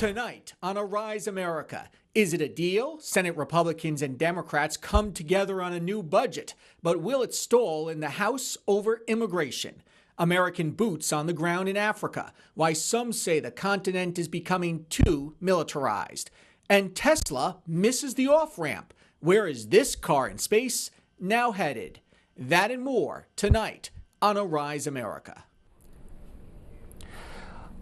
Tonight on Arise America, is it a deal? Senate Republicans and Democrats come together on a new budget, but will it stall in the House over immigration? American boots on the ground in Africa, why some say the continent is becoming too militarized. And Tesla misses the off-ramp. Where is this car in space now headed? That and more tonight on Arise America.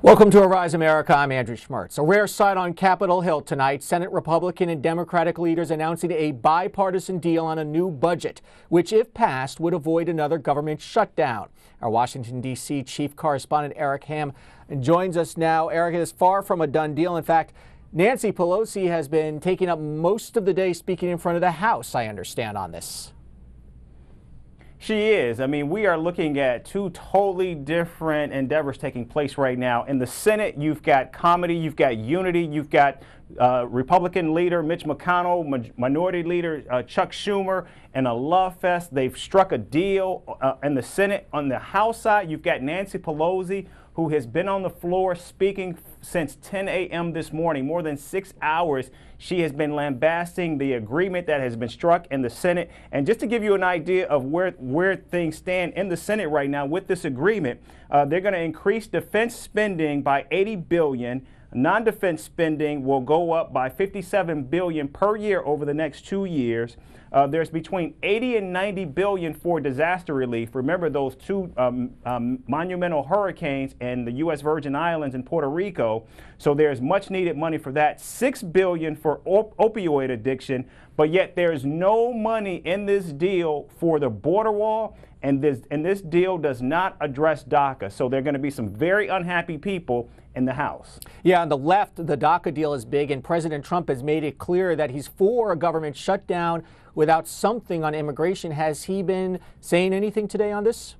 Welcome to Arise America. I'm Andrew Schmertz. A rare sight on Capitol Hill tonight. Senate Republican and Democratic leaders announcing a bipartisan deal on a new budget, which, if passed, would avoid another government shutdown. Our Washington, D.C. chief correspondent Eric Ham joins us now. Eric, it is far from a done deal. In fact, Nancy Pelosi has been taking up most of the day speaking in front of the House, I understand, on this. She is. I mean, we are looking at two totally different endeavors taking place right now. In the Senate, you've got comedy, you've got unity, you've got Republican leader Mitch McConnell, Minority Leader Chuck Schumer, and a love fest. They've struck a deal in the Senate. On the House side, you've got Nancy Pelosi, who has been on the floor speaking since 10 a.m. this morning, more than 6 hours. She has been lambasting the agreement that has been struck in the Senate. And just to give you an idea of where things stand in the Senate right now with this agreement, they're going to increase defense spending by $80 billion. Non-defense spending will go up by $57 billion per year over the next 2 years. There's between 80 and 90 billion for disaster relief. Remember those two monumental hurricanes in the U.S. Virgin Islands and Puerto Rico. So there's much needed money for that. $6 billion for opioid addiction. But yet there's no money in this deal for the border wall. And this deal does not address DACA. So there are going to be some very unhappy people in the House. Yeah, on the left, the DACA deal is big, and President Trump has made it clear that he's for a government shutdown without something on immigration. Has he been saying anything today on this?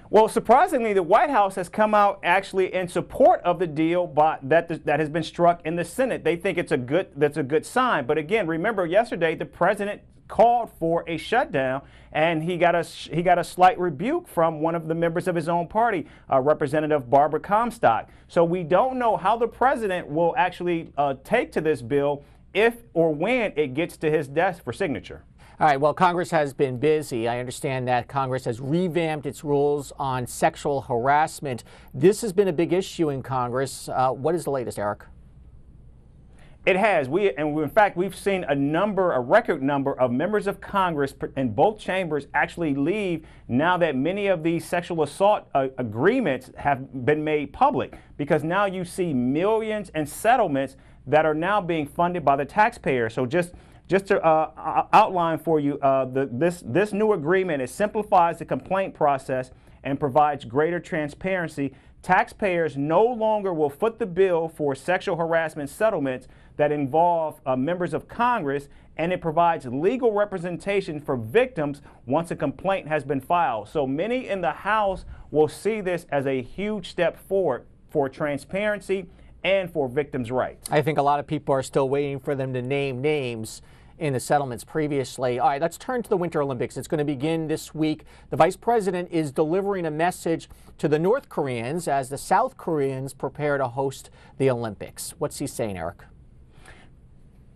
Well, surprisingly, the White House has come out actually in support of the deal that has been struck in the Senate. They think that's a good sign. But again, remember yesterday the president called for a shutdown, and he got a slight rebuke from one of the members of his own party, Representative Barbara Comstock. So we don't know how the president will actually take to this bill if or when it gets to his desk for signature. All right, well, Congress has been busy. I understand that Congress has revamped its rules on sexual harassment. This has been a big issue in Congress. What is the latest, Eric? It has. In fact, we've seen a record number of members of Congress in both chambers actually leave now that many of these sexual assault agreements have been made public, because now you see millions in settlements that are now being funded by the taxpayer. So just to outline for you, this new agreement, it simplifies the complaint process and provides greater transparency. Taxpayers no longer will foot the bill for sexual harassment settlements that involve members of Congress, and it provides legal representation for victims once a complaint has been filed. So many in the House will see this as a huge step forward for transparency and for victims' rights. I think a lot of people are still waiting for them to name names in the settlements previously. All right, let's turn to the Winter Olympics. It's going to begin this week. The Vice President is delivering a message to the North Koreans as the South Koreans prepare to host the Olympics. What's he saying, Eric?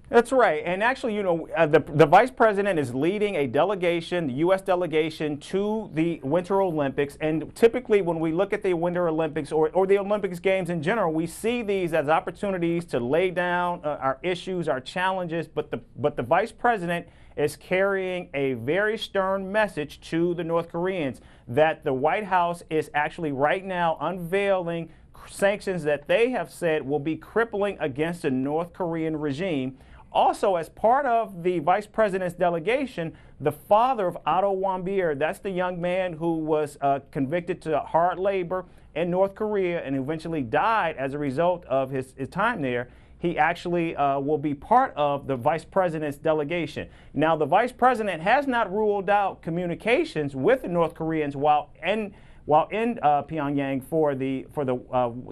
That's right. And actually, you know, the Vice President is leading a delegation, the U.S. delegation, to the Winter Olympics. And typically when we look at the Winter Olympics or the Olympics Games in general, we see these as opportunities to lay down our issues, our challenges. But the Vice President is carrying a very stern message to the North Koreans that the White House is actually right now unveiling sanctions that they have said will be crippling against the North Korean regime. Also, as part of the Vice President's delegation, the father of Otto Warmbier, that's the young man who was convicted to hard labor in North Korea and eventually died as a result of his time there. He actually will be part of the Vice President's delegation. Now, the Vice President has not ruled out communications with the North Koreans while in Pyongyang for the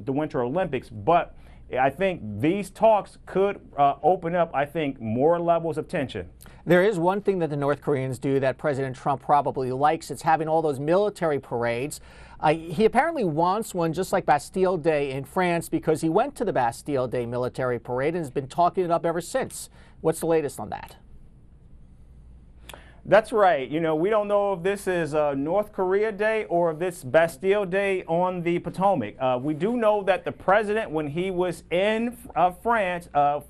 Winter Olympics, but I think these talks could open up, I think, more levels of tension. There is one thing that the North Koreans do that President Trump probably likes. It's having all those military parades. He apparently wants one just like Bastille Day in France because he went to the Bastille Day military parade and has been talking it up ever since. What's the latest on that? That's right. You know, we don't know if this is North Korea Day or if this Bastille Day on the Potomac. We do know that the president, when he was in France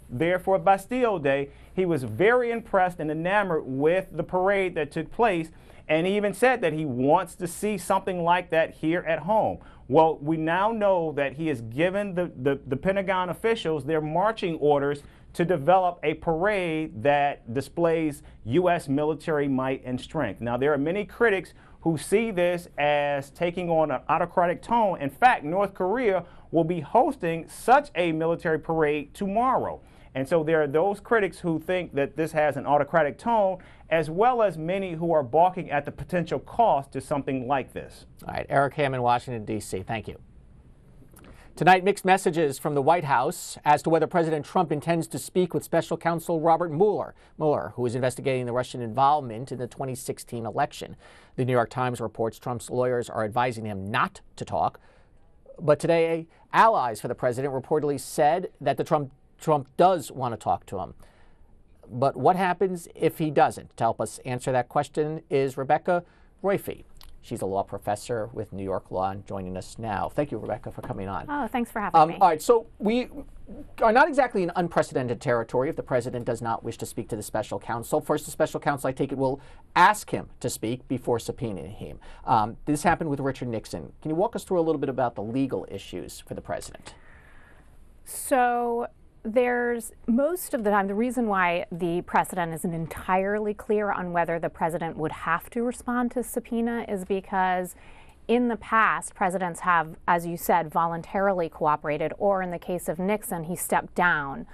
there for Bastille Day, he was very impressed and enamored with the parade that took place. And he even said that he wants to see something like that here at home. Well, we now know that he has given the Pentagon officials their marching orders to develop a parade that displays U.S. military might and strength. Now, there are many critics who see this as taking on an autocratic tone. In fact, North Korea will be hosting such a military parade tomorrow. And so there are those critics who think that this has an autocratic tone, as well as many who are balking at the potential cost to something like this. All right, Eric Ham in Washington, D.C. Thank you. Tonight, mixed messages from the White House as to whether President Trump intends to speak with Special Counsel Robert Mueller, who is investigating the Russian involvement in the 2016 election. The New York Times reports Trump's lawyers are advising him not to talk. But today, allies for the president reportedly said that Trump does want to talk to him. But what happens if he doesn't? To help us answer that question is Rebecca Roiphe. She's a law professor with New York Law and joining us now. Thank you, Rebecca, for coming on. Oh, thanks for having me. All right, so we are not exactly in unprecedented territory if the president does not wish to speak to the special counsel. First, the special counsel, I take it, will ask him to speak before subpoenaing him. This happened with Richard Nixon. Can you walk us through a little bit about the legal issues for the president? So there's most of the time, the reason why the precedent isn't entirely clear on whether the president would have to respond to subpoena is because in the past, presidents have, as you said, voluntarily cooperated, or in the case of Nixon, he stepped down,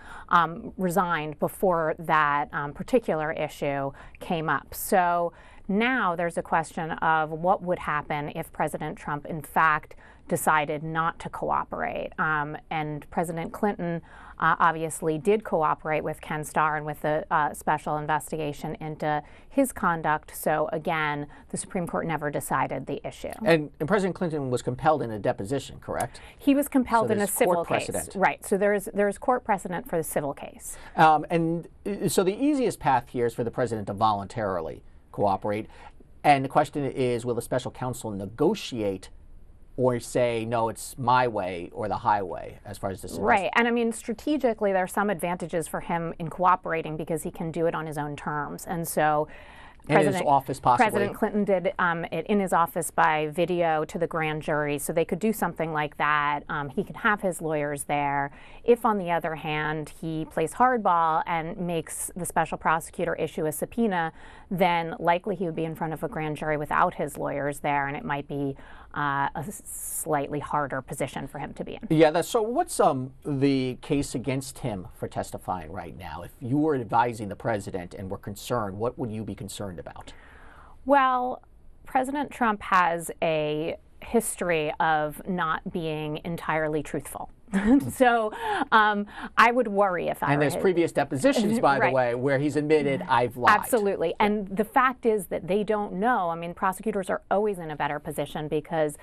resigned before that particular issue came up. So now there's a question of what would happen if President Trump, in fact, decided not to cooperate. And President Clinton obviously did cooperate with Ken Starr and with the special investigation into his conduct. So again, the Supreme Court never decided the issue. And President Clinton was compelled in a deposition, correct? He was compelled in a civil case. Right. So there's court precedent for the civil case. And so the easiest path here is for the president to voluntarily cooperate. And the question is, will the special counsel negotiate or say, no, it's my way or the highway as far as this is? Right. And I mean, strategically, there are some advantages for him in cooperating because he can do it on his own terms. And so in his office, possibly. President Clinton did it in his office by video to the grand jury, so they could do something like that. He could have his lawyers there. If, on the other hand, he plays hardball and makes the special prosecutor issue a subpoena, then likely he would be in front of a grand jury without his lawyers there, and it might be a slightly harder position for him to be in. Yeah, so what's the case against him for testifying right now? If you were advising the president and were concerned, what would you be concerned about? Well, President Trump has a history of not being entirely truthful. So I would worry if I were And there's previous depositions, by the way, where he's admitted, I've lied. Absolutely. And the fact is that they don't know. I mean, prosecutors are always in a better position because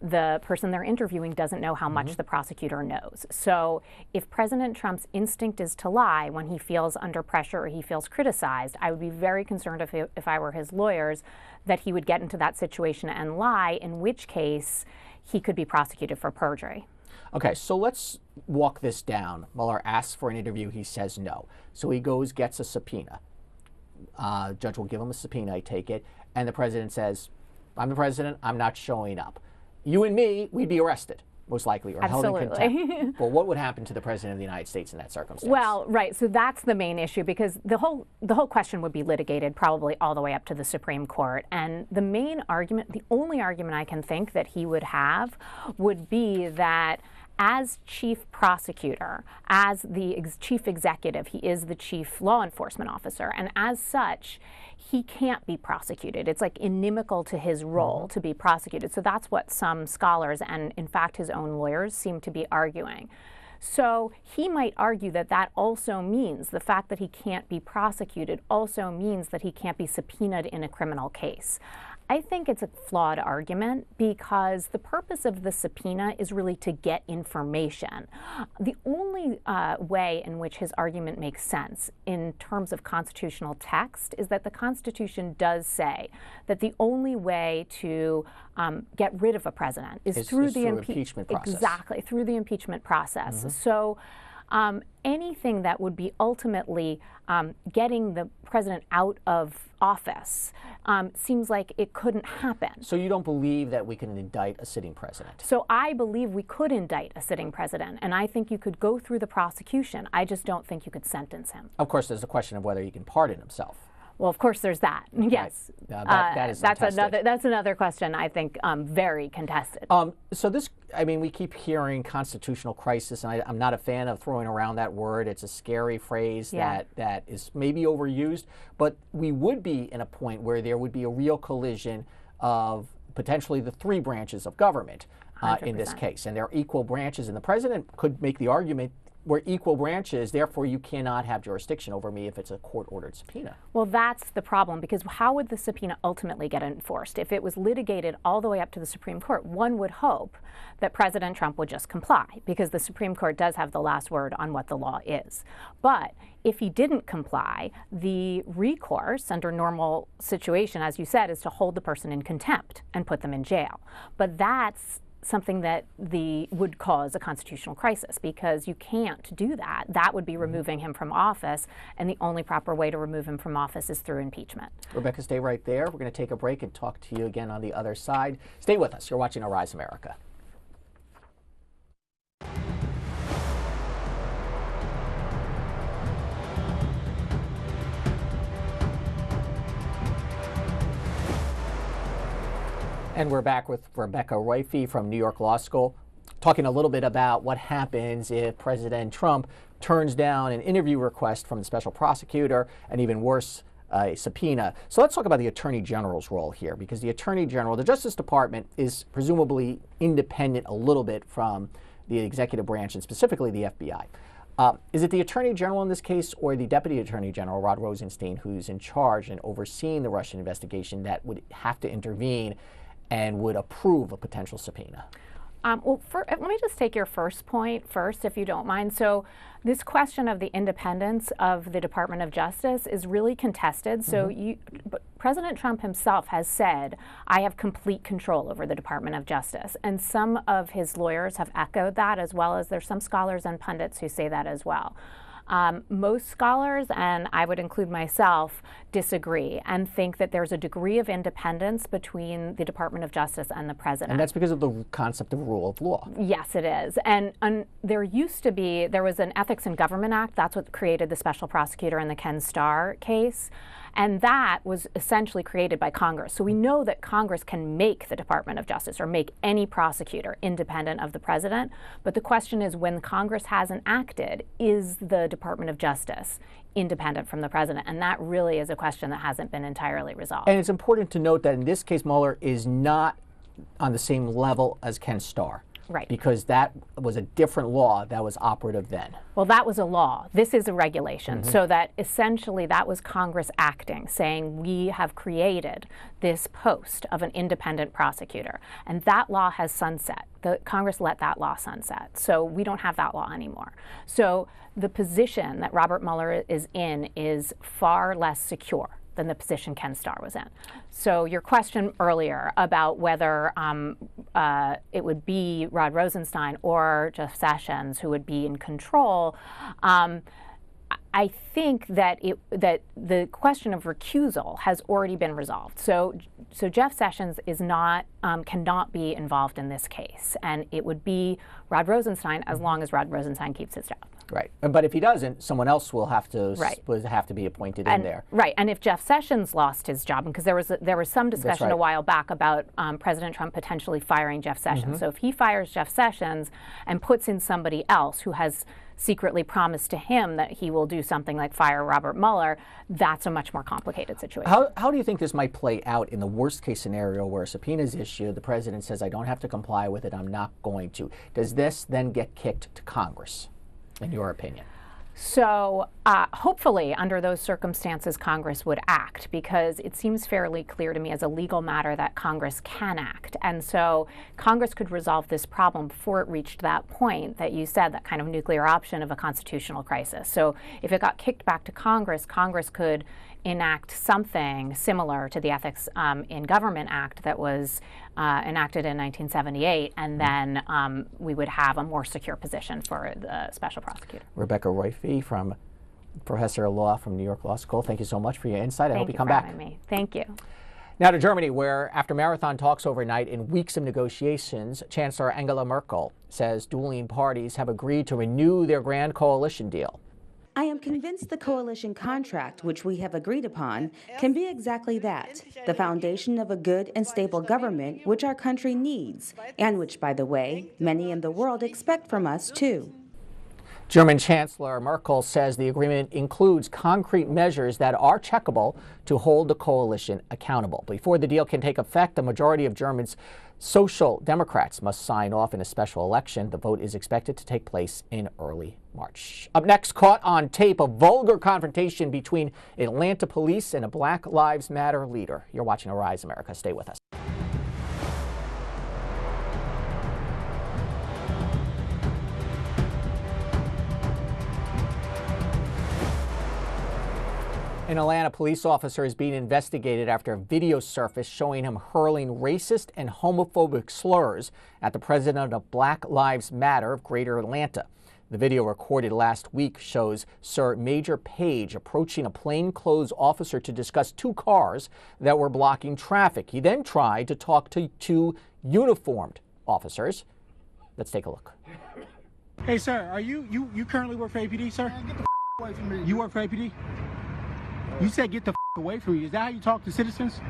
the person they're interviewing doesn't know how much the prosecutor knows. So if President Trump's instinct is to lie when he feels under pressure or he feels criticized, I would be very concerned if I were his lawyers that he would get into that situation and lie, in which case he could be prosecuted for perjury. Okay, so let's walk this down. Mueller asks for an interview. He says no. So he goes, gets a subpoena. Judge will give him a subpoena, I take it. And the president says, I'm the president. I'm not showing up. You and me, we'd be arrested, most likely, or held in contempt. Well, what would happen to the president of the United States in that circumstance? Well, right. So that's the main issue, because the whole question would be litigated probably all the way up to the Supreme Court. And the main argument, the only argument I can think that he would have would be that as chief prosecutor, as the chief executive, he is the chief law enforcement officer, and as such, he can't be prosecuted. It's like inimical to his role to be prosecuted. So that's what some scholars, and in fact his own lawyers, seem to be arguing. So he might argue that that also means the fact that he can't be prosecuted also means that he can't be subpoenaed in a criminal case. I think it's a flawed argument because the purpose of the subpoena is really to get information. The only way in which his argument makes sense in terms of constitutional text is that the Constitution does say that the only way to get rid of a president is through the impeachment process. Exactly, through the impeachment process. So anything that would be ultimately getting the president out of office seems like it couldn't happen. So you don't believe that we can indict a sitting president? So I believe we could indict a sitting president, and I think you could go through the prosecution. I just don't think you could sentence him. Of course, there's a question of whether he can pardon himself. Well, of course, there's that. Yes, right. That is that's another question. I think very contested. So this, I mean, we keep hearing constitutional crisis, and I'm not a fan of throwing around that word. It's a scary phrase that is maybe overused, but we would be in a point where there would be a real collision of potentially the three branches of government in this case, and they're equal branches, and the president could make the argument we're equal branches, therefore you cannot have jurisdiction over me if it's a court-ordered subpoena. Well, that's the problem, because how would the subpoena ultimately get enforced? If it was litigated all the way up to the Supreme Court, one would hope that President Trump would just comply, because the Supreme Court does have the last word on what the law is. But if he didn't comply, the recourse under normal situation, as you said, is to hold the person in contempt and put them in jail. But that's something that would cause a constitutional crisis, because you can't do that. That would be removing him from office, and the only proper way to remove him from office is through impeachment. Rebecca, stay right there. We're going to take a break and talk to you again on the other side. Stay with us. You're watching Arise America. And we're back with Rebecca Roiphe from New York Law School, talking a little bit about what happens if President Trump turns down an interview request from the special prosecutor, and even worse, a subpoena. So let's talk about the Attorney General's role here, because the Attorney General, the Justice Department, is presumably independent a little bit from the executive branch, and specifically the FBI. Is it the Attorney General in this case, or the Deputy Attorney General, Rod Rosenstein, who's in charge and overseeing the Russian investigation, that would have to intervene and would approve a potential subpoena? Let me just take your first point first, if you don't mind. So this question of the independence of the Department of Justice is really contested. So President Trump himself has said, I have complete control over the Department of Justice. And some of his lawyers have echoed that, as well as there's some scholars and pundits who say that as well. Most scholars, and I would include myself, disagree and think that there's a degree of independence between the Department of Justice and the president. And that's because of the concept of rule of law. Yes, it is. And there was an Ethics in Government Act. That's what created the special prosecutor in the Ken Starr case. And that was essentially created by Congress. So we know that Congress can make the Department of Justice, or make any prosecutor, independent of the president. But the question is, when Congress hasn't acted, is the Department of Justice independent from the president? And that really is a question that hasn't been entirely resolved. And it's important to note that in this case, Mueller is not on the same level as Ken Starr. Right. Because that was a different law that was operative then. Well, that was a law. This is a regulation. So that essentially that was Congress acting, saying we have created this post of an independent prosecutor. And that law has sunset. Congress let that law sunset. So we don't have that law anymore. So the position that Robert Mueller is in is far less secure than the position Ken Starr was in. So your question earlier about whether it would be Rod Rosenstein or Jeff Sessions who would be in control, I think that the question of recusal has already been resolved. So Jeff Sessions is not cannot be involved in this case, and it would be Rod Rosenstein as long as Rod Rosenstein keeps his job. Right, but if he doesn't, someone else will have to be appointed in there. Right, and if Jeff Sessions lost his job, because there was some discussion a while back about President Trump potentially firing Jeff Sessions. So if he fires Jeff Sessions and puts in somebody else who has secretly promised to him that he will do something like fire Robert Mueller, that's a much more complicated situation. How do you think this might play out in the worst case scenario where a subpoena is issued, the president says, I don't have to comply with it, I'm not going to. Does this then get kicked to Congress? in your opinion? So hopefully under those circumstances Congress would act, because it seems fairly clear to me as a legal matter that Congress can act. And so Congress could resolve this problem before it reached that point that you said, that kind of nuclear option of a constitutional crisis. So if it got kicked back to Congress, Congress could enact something similar to the Ethics in Government Act that was enacted in 1978, and then we would have a more secure position for the special prosecutor. Rebecca Roiphe, from Professor of Law from New York Law School, thank you so much for your insight. I hope you come back. Me. Thank you. Now to Germany, where after marathon talks overnight and weeks of negotiations, Chancellor Angela Merkel says dueling parties have agreed to renew their grand coalition deal. I am convinced the coalition contract, which we have agreed upon, can be exactly that, the foundation of a good and stable government which our country needs, and which, by the way, many in the world expect from us, too. German Chancellor Merkel says the agreement includes concrete measures that are checkable to hold the coalition accountable. Before the deal can take effect, the majority of Germans' Social Democrats must sign off in a special election. The vote is expected to take place in early March. Up next, caught on tape, a vulgar confrontation between Atlanta police and a Black Lives Matter leader. You're watching Arise America. Stay with us. An Atlanta police officer is being investigated after a video surfaced showing him hurling racist and homophobic slurs at the president of Black Lives Matter of Greater Atlanta. The video recorded last week shows Sir Major Page approaching a plainclothes officer to discuss two cars that were blocking traffic. He then tried to talk to two uniformed officers. Let's take a look. Hey, sir, are you currently work for APD, sir? Man, get the away from me. You work for APD? You said get the away from me. Is that how you talk to citizens?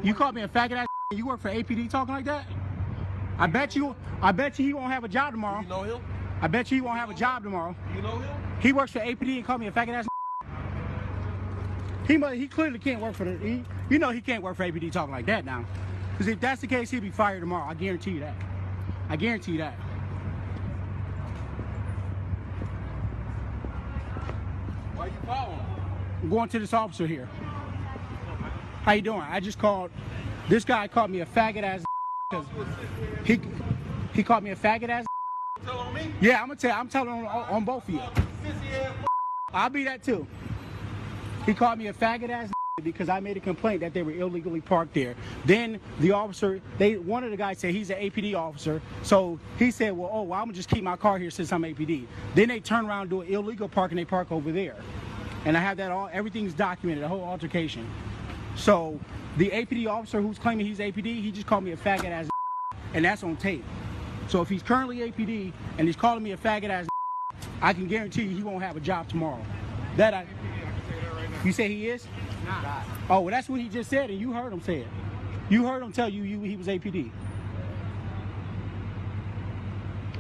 You called me a faggot ass. You work for APD talking like that? I bet you he won't have a job tomorrow. You know him? I bet you he won't have a job tomorrow. You know him? He works for APD and called me a faggot ass. He clearly can't work for the. You know he can't work for APD talking like that now. Because if that's the case, he'll be fired tomorrow. I guarantee you that. I guarantee you that. Why you following? I'm going to this officer here. How you doing? I just called. This guy called me a faggot ass. He called me a faggot ass. Telling on me? Yeah, I'm telling on both of you. I'll be that too. He called me a faggot ass because I made a complaint that they were illegally parked there. Then the officer, one of the guys said he's an APD officer, so he said, well, I'm gonna just keep my car here since I'm APD. Then they turn around and do an illegal park and they park over there. And I have that everything's documented, the whole altercation. So the APD officer who's claiming he's APD, he just called me a faggot ass, and that's on tape. So if he's currently APD and he's calling me a faggot ass, I can guarantee you he won't have a job tomorrow. You say he is? Nah. Oh, well, that's what he just said, and you heard him say it. You heard him tell you he was APD.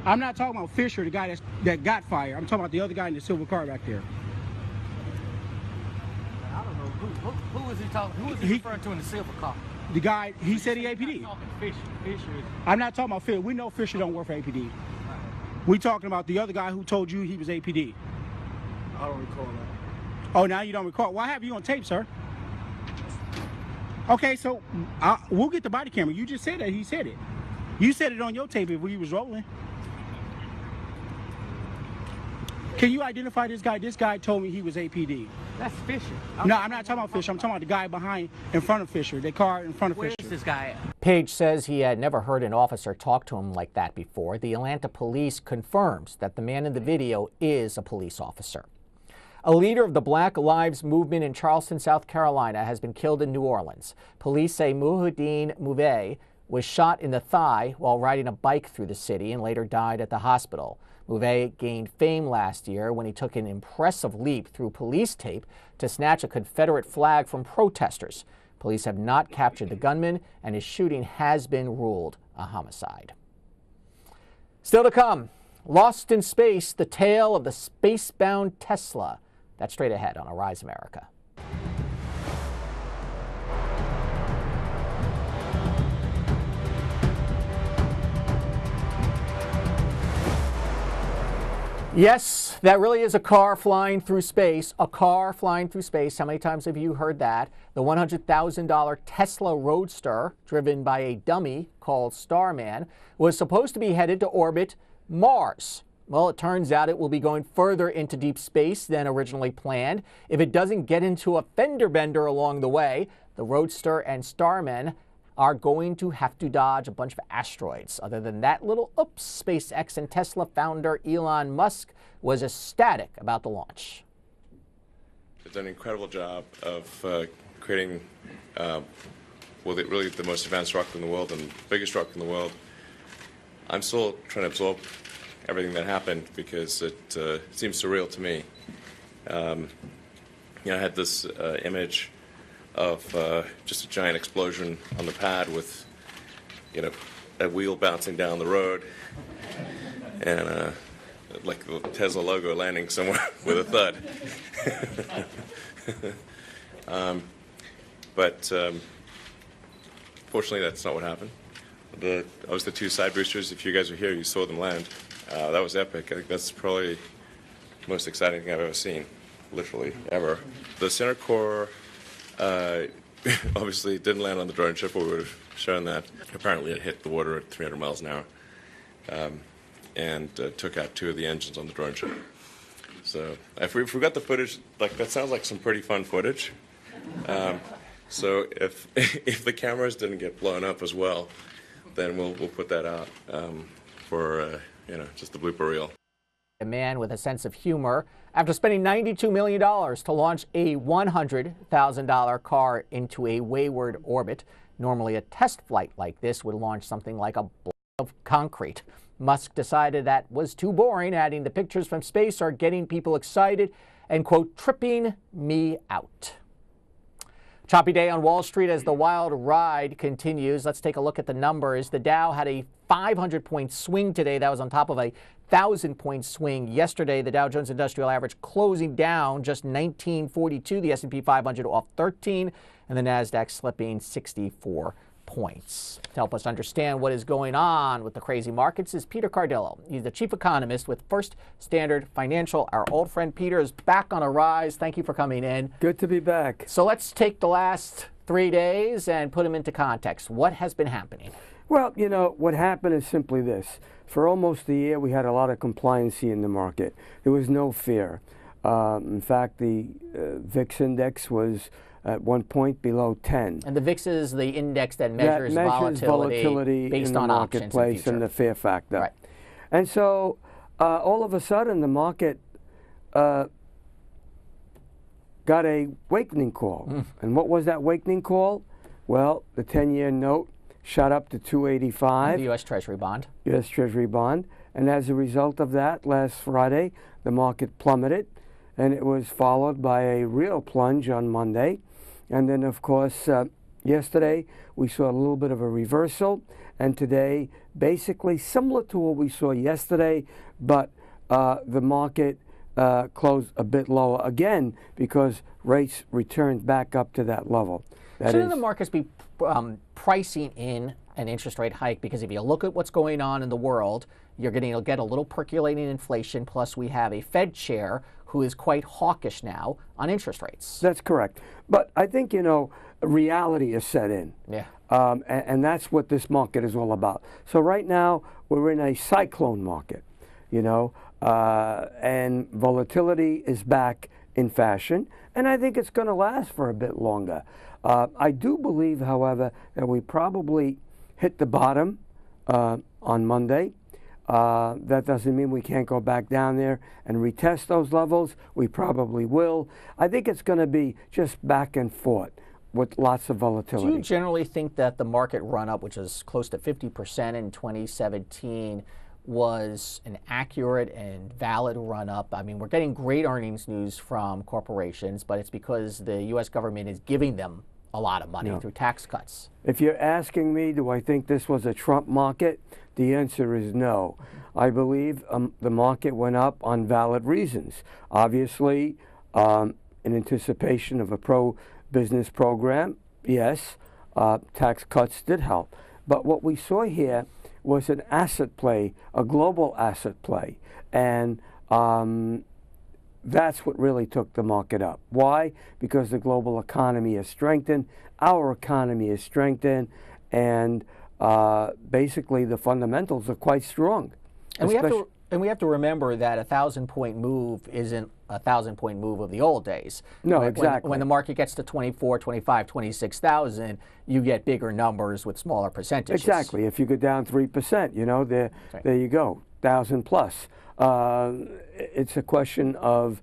I'm not talking about Fisher, the guy that got fired. I'm talking about the other guy in the silver car back there. I don't know. Who is he talking? Who is he referring to in the silver car? The guy, he said he APD. Fisher. I'm not talking about Fisher. We know Fisher don't work for APD. We talking about the other guy who told you he was APD. I don't recall that. Oh, now you don't recall. Why have you on tape, sir? Okay, so we'll get the body camera. You just said that he said it. You said it on your tape if we was rolling. Can you identify this guy? This guy told me he was APD. That's Fisher. No, I'm not talking about Fisher. I'm talking about the guy in front of Fisher, the car in front of Fisher. Where's this guy at? Page says he had never heard an officer talk to him like that before. The Atlanta police confirms that the man in the video is a police officer. A leader of the Black Lives Movement in Charleston, South Carolina, has been killed in New Orleans. Police say Muhyiddin Mouvet was shot in the thigh while riding a bike through the city and later died at the hospital. Mouvet gained fame last year when he took an impressive leap through police tape to snatch a Confederate flag from protesters. Police have not captured the gunman, and his shooting has been ruled a homicide. Still to come, Lost in Space, the tale of the space-bound Tesla. That's straight ahead on Arise America. Yes, that really is a car flying through space. A car flying through space. How many times have you heard that? The $100,000 Tesla Roadster, driven by a dummy called Starman, was supposed to be headed to orbit Mars. Well, it turns out it will be going further into deep space than originally planned. If it doesn't get into a fender bender along the way, the Roadster and Starman are going to have to dodge a bunch of asteroids. Other than that little oops, SpaceX and Tesla founder Elon Musk was ecstatic about the launch. They've done an incredible job of creating really the most advanced rocket in the world and biggest rocket in the world. I'm still trying to absorb everything that happened because it seems surreal to me. I had this image of just a giant explosion on the pad with, a wheel bouncing down the road and like the Tesla logo landing somewhere with a thud. But fortunately, that's not what happened. I was the two side boosters. If you guys were here, you saw them land. That was epic. I think that's probably the most exciting thing I've ever seen, literally, ever. The center core obviously didn't land on the drone ship, or we would have shown that. Apparently it hit the water at 300 miles an hour and took out two of the engines on the drone ship. So if we got the footage, that sounds like some pretty fun footage. So if the cameras didn't get blown up as well, then we'll put that out for just the blooper reel. A man with a sense of humor after spending $92 million to launch a $100,000 car into a wayward orbit. Normally a test flight like this would launch something like a block of concrete. Musk decided that was too boring, adding the pictures from space are getting people excited and, quote, tripping me out. Choppy day on Wall Street as the wild ride continues. Let's take a look at the numbers. The Dow had a 500-point swing today. That was on top of a 1,000-point swing yesterday. The Dow Jones Industrial Average closing down just 1942. The S&P 500 off 13, and the Nasdaq slipping 64 points. To help us understand what is going on with the crazy markets is Peter Cardillo. He's the chief economist with First Standard Financial. Our old friend Peter is back on a rise. Thank you for coming in. Good to be back. So let's take the last 3 days and put them into context. What has been happening? Well, what happened is simply this. For almost a year, we had a lot of compliancy in the market. There was no fear. In fact, the VIX index was at one point below 10. And the VIX is the index that measures volatility based in the on marketplace and the fear factor. Right. And so all of a sudden the market got a wakening call. And what was that wakening call? Well, the 10-year note shot up to 285. The U.S. Treasury bond. U.S. Treasury bond. And as a result of that, last Friday, the market plummeted. And it was followed by a real plunge on Monday. And then, of course, yesterday we saw a little bit of a reversal. And today, basically similar to what we saw yesterday, but the market closed a bit lower again because rates returned back up to that level. Shouldn't the markets be pricing in an interest rate hike? Because if you look at what's going on in the world, you're going to get a little percolating inflation. Plus, we have a Fed chair who is quite hawkish now on interest rates. That's correct. But I think, reality is set in. Yeah. And that's what this market is all about. So right now, we're in a cyclone market, and volatility is back in fashion. And I think it's going to last for a bit longer. I do believe, however, that we probably hit the bottom on Monday. That doesn't mean we can't go back down there and retest those levels. We probably will. I think it's going to be just back and forth with lots of volatility. Do you generally think that the market run-up, which is close to 50% in 2017, was an accurate and valid run-up? I mean, we're getting great earnings news from corporations, but it's because the U.S. government is giving them a lot of money through tax cuts. If you're asking me, do I think this was a Trump market? The answer is no. I believe the market went up on valid reasons. Obviously, in anticipation of a pro-business program, yes, tax cuts did help. But what we saw here was an asset play, a global asset play. And That's what really took the market up. Why? Because the global economy is strengthened, our economy is strengthened, and basically the fundamentals are quite strong. And we have to remember that a 1,000-point move isn't a 1,000-point move of the old days. No, exactly. When the market gets to 24, 25, 26,000, you get bigger numbers with smaller percentages. Exactly. If you go down 3%, you know, there you go, 1,000 plus. It's a question of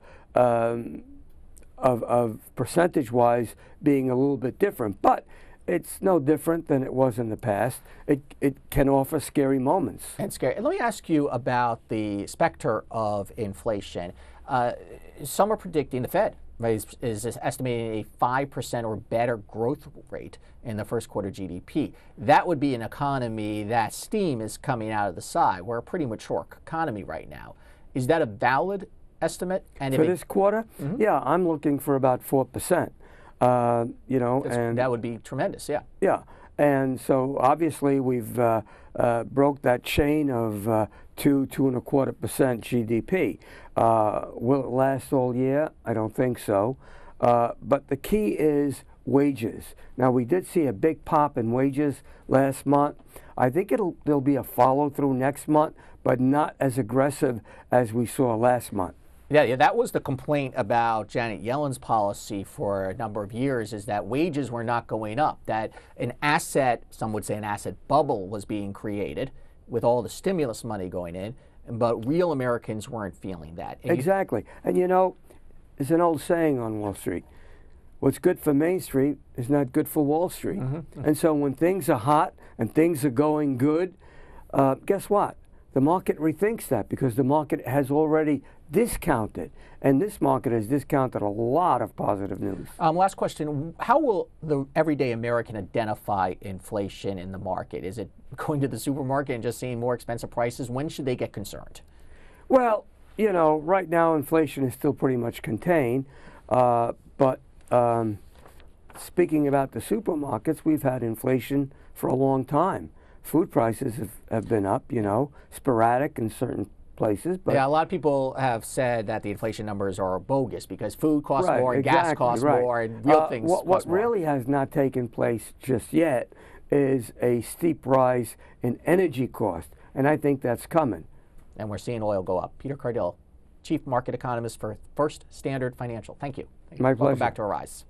percentage-wise being a little bit different, but it's no different than it was in the past. It can offer scary moments. And scary. Let me ask you about the specter of inflation. Some are predicting, the Fed is estimating a 5% or better growth rate in the first quarter GDP. That would be an economy that steam is coming out of the side. We're a pretty mature economy right now. Is that a valid estimate? And for this quarter? Mm-hmm. Yeah, I'm looking for about 4%. You know, and that would be tremendous. Yeah. Yeah, and so obviously we've broke that chain of 2.25% GDP. Will it last all year? I don't think so. But the key is wages. Now, we did see a big pop in wages last month. I think there'll be a follow-through next month, but not as aggressive as we saw last month. Yeah, that was the complaint about Janet Yellen's policy for a number of years, is that wages were not going up, that an asset, some would say an asset bubble, was being created with all the stimulus money going in, but real Americans weren't feeling that. And exactly. And you know, there's an old saying on Wall Street, what's good for Main Street is not good for Wall Street. Mm-hmm. And so when things are hot and things are going good, guess what? The market rethinks that, because the market has already discounted, and this market has discounted a lot of positive news. Last question, how will the everyday American identify inflation in the market? Is it going to the supermarket and just seeing more expensive prices? When should they get concerned? Well, you know, right now inflation is still pretty much contained, but speaking about the supermarkets, we've had inflation for a long time. Food prices have been up, you know, sporadic in certain places. But yeah, a lot of people have said that the inflation numbers are bogus because food costs more and gas costs more and real things cost more. What really has not taken place just yet is a steep rise in energy cost, and I think that's coming. And we're seeing oil go up. Peter Cardille, Chief Market Economist for First Standard Financial. Thank you. My pleasure. Welcome back to Arise.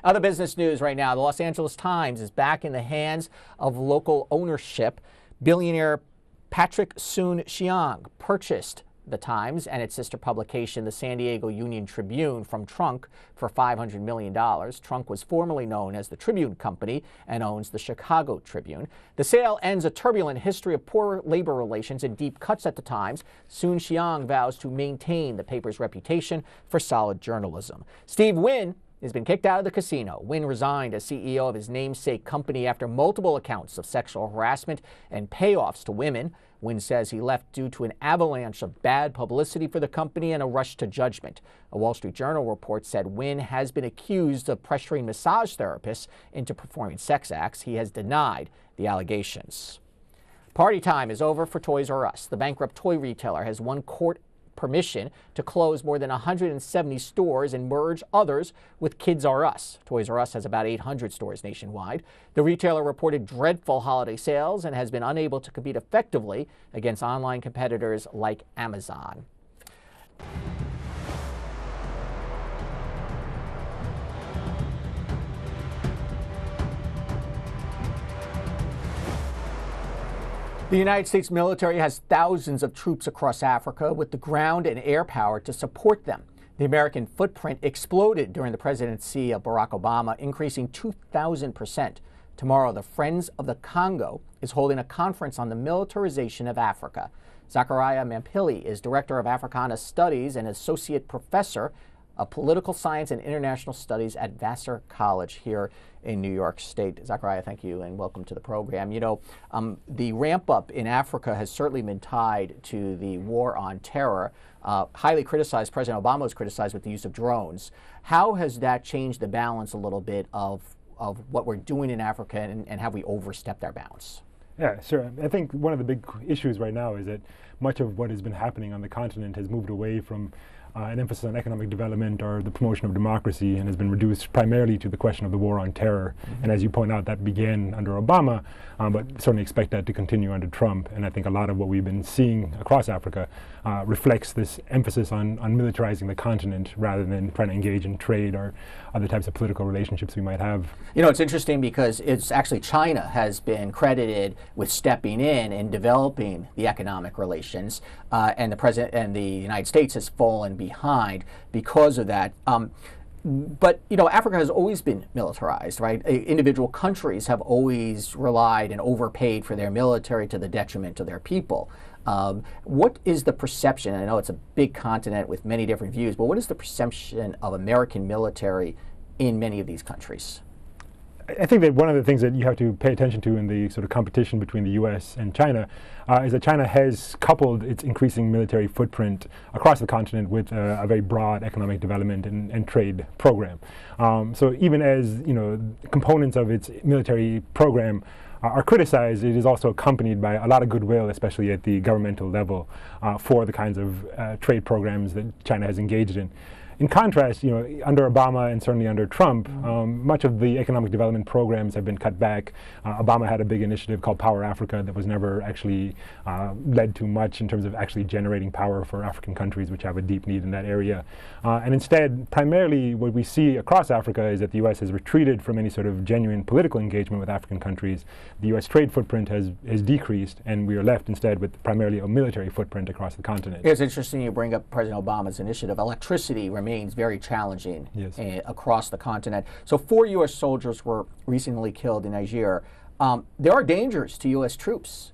Other business news right now, the Los Angeles Times is back in the hands of local ownership. Billionaire Patrick Soon-Shiong purchased the Times and its sister publication, the San Diego Union Tribune, from Trunk for $500 million. Trunk was formerly known as the Tribune Company and owns the Chicago Tribune. The sale ends a turbulent history of poor labor relations and deep cuts at the Times. Soon-Shiong vows to maintain the paper's reputation for solid journalism. Steve Wynn has been kicked out of the casino. Wynn resigned as CEO of his namesake company after multiple accounts of sexual harassment and payoffs to women. Wynn says he left due to an avalanche of bad publicity for the company and a rush to judgment. A Wall Street Journal report said Wynn has been accused of pressuring massage therapists into performing sex acts. He has denied the allegations. Party time is over for Toys R Us. The bankrupt toy retailer has won court permission to close more than 170 stores and merge others with Kids R Us. Toys R Us has about 800 stores nationwide. The retailer reported dreadful holiday sales and has been unable to compete effectively against online competitors like Amazon. The United States military has thousands of troops across Africa with the ground and air power to support them. The American footprint exploded during the presidency of Barack Obama, increasing 2,000%. Tomorrow, the Friends of the Congo is holding a conference on the militarization of Africa. Zachariah Mampilly is Director of Africana Studies and Associate Professor of Political Science and International Studies at Vassar College here in New York State. Zachariah, thank you and welcome to the program. You know, the ramp up in Africa has certainly been tied to the war on terror. Highly criticized, President Obama was criticized with the use of drones. How has that changed the balance a little bit of what we're doing in Africa, and have we overstepped our bounds? Yeah, sure. I think one of the big issues right now is that much of what has been happening on the continent has moved away from an emphasis on economic development or the promotion of democracy and has been reduced primarily to the question of the war on terror. And as you point out, that began under Obama, but certainly expect that to continue under Trump. And I think a lot of what we've been seeing across Africa reflects this emphasis on militarizing the continent rather than trying to engage in trade or other types of political relationships we might have. You know, it's interesting because it's actually China has been credited with stepping in and developing the economic relations, and the president and the United States has fallen behind because of that. But, you know, Africa has always been militarized, right? Individual countries have always relied and overpaid for their military to the detriment of their people. What is the perception? I know it's a big continent with many different views, but what is the perception of American military in many of these countries? I think that one of the things that you have to pay attention to in the sort of competition between the U.S. and China is that China has coupled its increasing military footprint across the continent with a very broad economic development and trade program. So even as, you know, components of its military program are criticized, it is also accompanied by a lot of goodwill, especially at the governmental level, for the kinds of trade programs that China has engaged in. In contrast, you know, under Obama and certainly under Trump, much of the economic development programs have been cut back. Obama had a big initiative called Power Africa that was never actually led to much in terms of actually generating power for African countries which have a deep need in that area. And instead, primarily what we see across Africa is that the U.S. has retreated from any sort of genuine political engagement with African countries. The U.S. trade footprint has decreased, and we are left instead with primarily a military footprint across the continent. It's interesting you bring up President Obama's initiative. Electricity remains very challenging across the continent. So 4 U.S. soldiers were recently killed in Niger. There are dangers to U.S. troops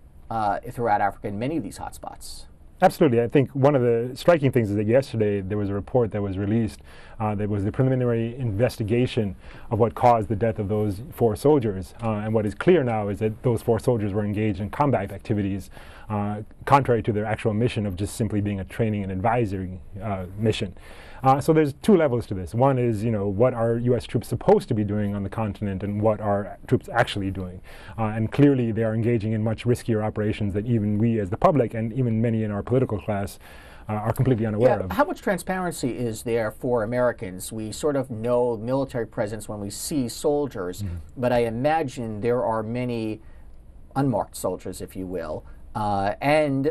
throughout Africa in many of these hotspots. Absolutely. I think one of the striking things is that yesterday there was a report that was released that was the preliminary investigation of what caused the death of those 4 soldiers. And what is clear now is that those 4 soldiers were engaged in combat activities contrary to their actual mission of just simply being a training and advisory mission. So there's 2 levels to this. One is, you know, what are U.S. troops supposed to be doing on the continent and what are troops actually doing? And clearly they are engaging in much riskier operations that even we as the public and even many in our political class are completely unaware of. How much transparency is there for Americans? We sort of know military presence when we see soldiers, but I imagine there are many unmarked soldiers, if you will, and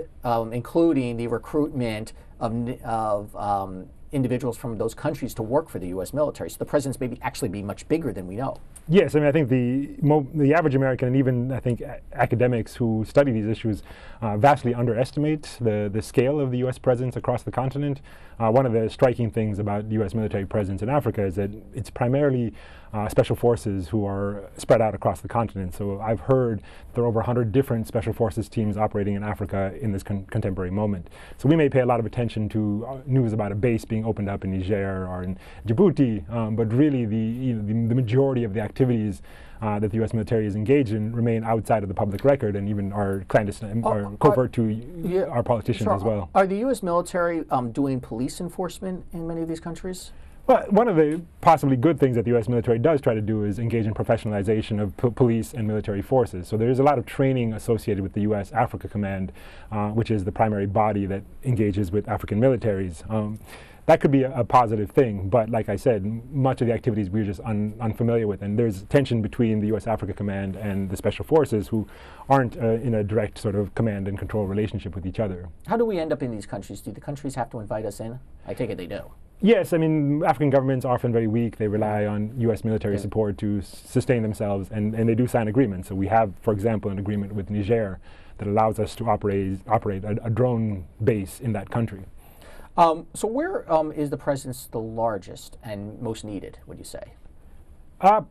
including the recruitment of individuals from those countries to work for the U.S. military. So the presence may actually be much bigger than we know. Yes, I mean, I think the average American and even I think academics who study these issues vastly underestimate the scale of the U.S. presence across the continent. One of the striking things about U.S. military presence in Africa is that it's primarily special forces who are spread out across the continent. So I've heard there are over 100 different special forces teams operating in Africa in this contemporary moment. So we may pay a lot of attention to news about a base being opened up in Niger or in Djibouti, but really the majority of the activities that the U.S. military is engaged in remain outside of the public record and even are clandestine or covert to our politicians as well. Are the U.S. military doing police enforcement in many of these countries? Well, one of the possibly good things that the U.S. military does try to do is engage in professionalization of police and military forces. So there is a lot of training associated with the U.S. Africa Command, which is the primary body that engages with African militaries. That could be a positive thing, but like I said, much of the activities we're just unfamiliar with, and there's tension between the U.S. Africa Command and the Special Forces who aren't in a direct sort of command and control relationship with each other. How do we end up in these countries? Do the countries have to invite us in? I take it they do. Yes, I mean, African governments are often very weak. They rely on U.S. military support to sustain themselves, and they do sign agreements. So we have, for example, an agreement with Niger that allows us to operate a drone base in that country. So where is the presence the largest and most needed, would you say?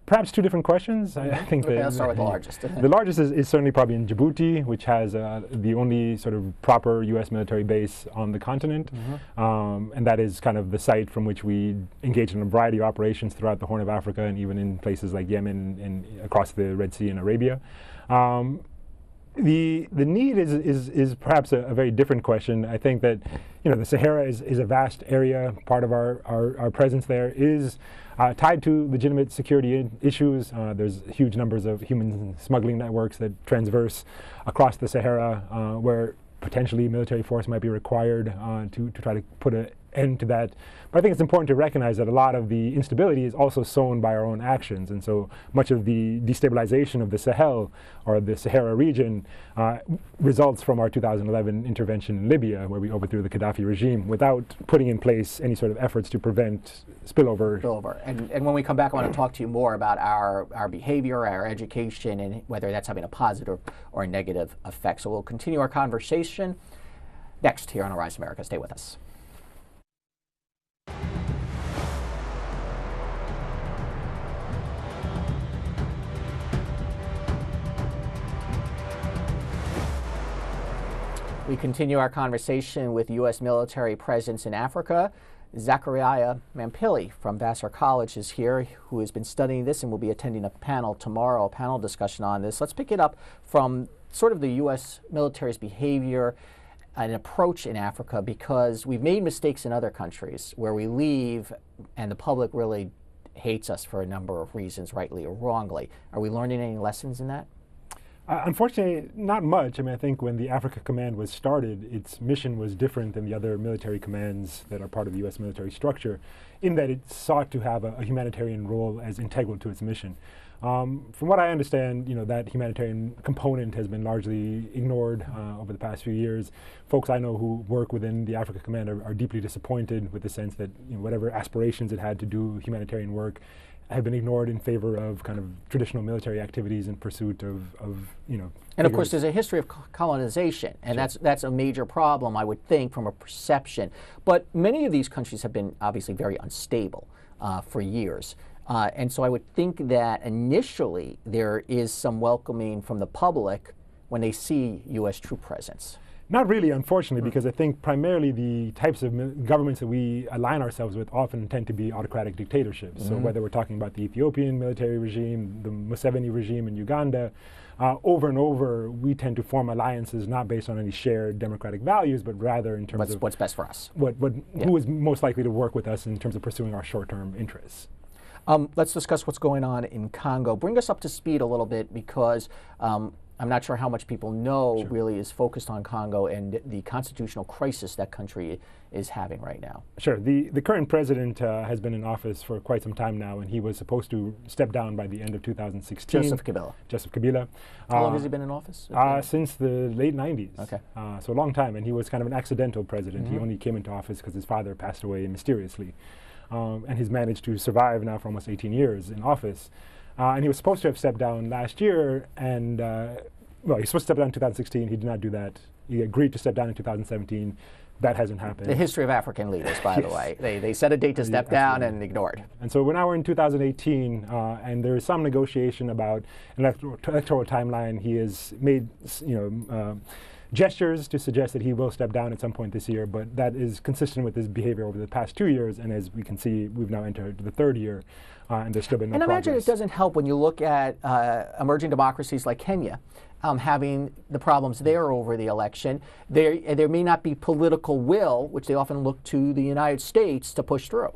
Perhaps 2 different questions. I think let's start with the largest. The largest is certainly probably in Djibouti, which has the only sort of proper U.S. military base on the continent. And that is kind of the site from which we engage in a variety of operations throughout the Horn of Africa and even in places like Yemen and across the Red Sea and Arabia. The need is perhaps a very different question. I think that the Sahara is a vast area. Part of our presence there is tied to legitimate security issues. There's huge numbers of human smuggling networks that transverse across the Sahara, where potentially military force might be required to try to put an end to that. But I think it's important to recognize that a lot of the instability is also sown by our own actions. And so much of the destabilization of the Sahel or the Sahara region results from our 2011 intervention in Libya, where we overthrew the Gaddafi regime without putting in place any sort of efforts to prevent spillover. And when we come back, I want to talk to you more about our behavior, our education, and whether that's having a positive or a negative effect. So we'll continue our conversation next here on Arise America. Stay with us. We continue our conversation with U.S. military presence in Africa. Zachariah Mampilly from Vassar College is here, who has been studying this and will be attending a panel tomorrow, a panel discussion on this. Let's pick it up from sort of the U.S. military's behavior and approach in Africa, because we've made mistakes in other countries where we leave and the public really hates us for a number of reasons, rightly or wrongly. Are we learning any lessons in that? Unfortunately, not much. I mean, I think when the Africa Command was started, its mission was different than the other military commands that are part of the U.S. military structure, in that it sought to have a humanitarian role as integral to its mission. From what I understand, that humanitarian component has been largely ignored over the past few years. Folks I know who work within the Africa Command are deeply disappointed with the sense that whatever aspirations it had to do humanitarian work have been ignored in favor of kind of traditional military activities in pursuit of And of course, there's a history of colonization, and that's a major problem, I would think, from a perception. But many of these countries have been obviously very unstable for years. And so I would think that initially there is some welcoming from the public when they see U.S. troop presence. Not really, unfortunately, because I think primarily the types of governments that we align ourselves with often tend to be autocratic dictatorships. So whether we're talking about the Ethiopian military regime, the Museveni regime in Uganda, over and over we tend to form alliances not based on any shared democratic values, but rather in terms of what's best for us. Who is most likely to work with us in terms of pursuing our short-term interests. Let's discuss what's going on in Congo. Bring us up to speed a little bit, because I'm not sure how much people know really is focused on Congo and the constitutional crisis that country is having right now. Sure. The current president has been in office for quite some time now, and he was supposed to step down by the end of 2016. Joseph Kabila. Joseph Kabila. How long has he been in office? Since the late 90s. Okay. So a long time, and he was kind of an accidental president. He only came into office because his father passed away mysteriously. And he's managed to survive now for almost 18 years in office. And he was supposed to have stepped down last year, and well, he was supposed to step down in 2016. He did not do that. He agreed to step down in 2017. That hasn't happened. The history of African leaders, by the way. They set a date to step down and ignored. And so we're in 2018, and there is some negotiation about an electoral timeline. He has made gestures to suggest that he will step down at some point this year, but that is consistent with his behavior over the past 2 years. And as we can see, we've now entered the third year, and there's still been no progress. And I imagine it doesn't help when you look at emerging democracies like Kenya, having the problems there over the election. There may not be political will, which they often look to the United States to push through.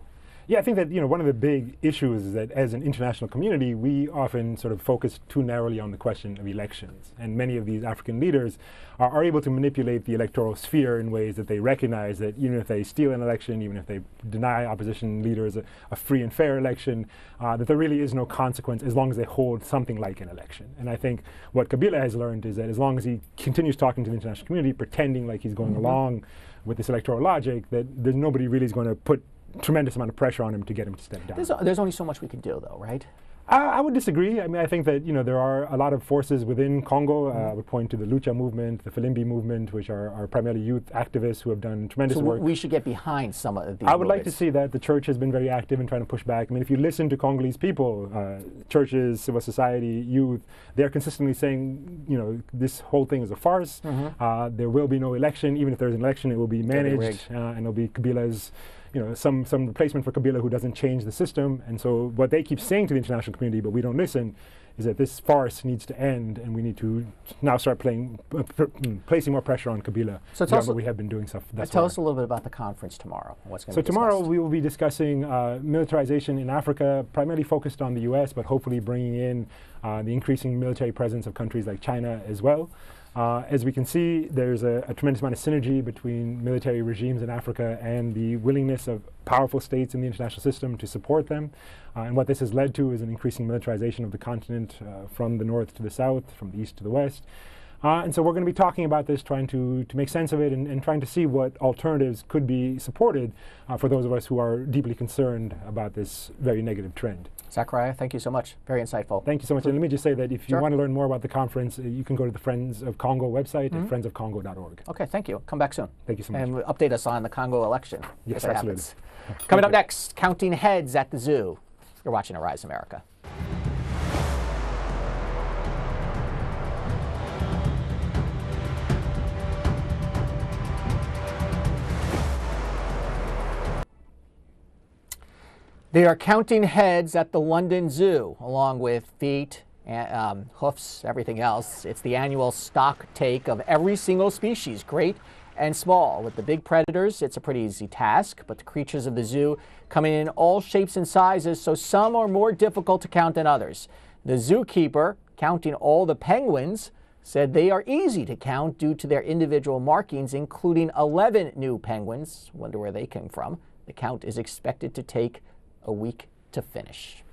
Yeah, I think that one of the big issues is that as an international community, we often sort of focus too narrowly on the question of elections. And many of these African leaders are able to manipulate the electoral sphere in ways that they recognize that even if they steal an election, even if they deny opposition leaders a free and fair election, that there really is no consequence as long as they hold something like an election. And I think what Kabila has learned is that as long as he continues talking to the international community, pretending like he's going along with this electoral logic, that there's nobody really is going to put tremendous amount of pressure on him to get him to step down. There's only so much we can do, though, right? I would disagree. I mean, I think that there are a lot of forces within Congo. I would point to the Lucha movement, the Filimbi movement, which are primarily youth activists who have done tremendous work. So we should get behind some of these I would like to see that. The church has been very active in trying to push back. I mean, if you listen to Congolese people, churches, civil society, youth, they're consistently saying, this whole thing is a farce. There will be no election. Even if there's an election, it will be managed, and it'll be Kabila's some replacement for Kabila who doesn't change the system. And so what they keep saying to the international community, but we don't listen, is that this farce needs to end, and we need to now start placing more pressure on Kabila. So tell us what we have been doing thus far. Tell us a little bit about the conference tomorrow. What's going to be discussed? Tomorrow we will be discussing militarization in Africa, primarily focused on the U.S., but hopefully bringing in the increasing military presence of countries like China as well. As we can see, there's a tremendous amount of synergy between military regimes in Africa and the willingness of powerful states in the international system to support them. And what this has led to is an increasing militarization of the continent from the north to the south, from the east to the west. And so we're going to be talking about this, trying to make sense of it, and trying to see what alternatives could be supported for those of us who are deeply concerned about this very negative trend. Zachariah, thank you so much. Very insightful. Thank you so much. And let me just say that if you want to learn more about the conference, you can go to the Friends of Congo website at friendsofcongo.org. Okay, thank you. Come back soon. Thank you so much. And update us on the Congo election. Yes, if it absolutely. happens. Coming up next, counting heads at the zoo. You're watching Arise America. They are counting heads at the London Zoo, along with feet, hoofs, everything else. It's the annual stock take of every single species, great and small. With the big predators, it's a pretty easy task, but the creatures of the zoo come in all shapes and sizes, so some are more difficult to count than others. The zookeeper, counting all the penguins, said they are easy to count due to their individual markings, including 11 new penguins. Wonder where they came from. The count is expected to take a week to finish.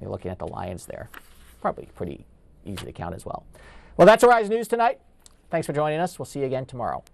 You're looking at the lions there. Probably pretty easy to count as well. Well, that's Arise News tonight. Thanks for joining us. We'll see you again tomorrow.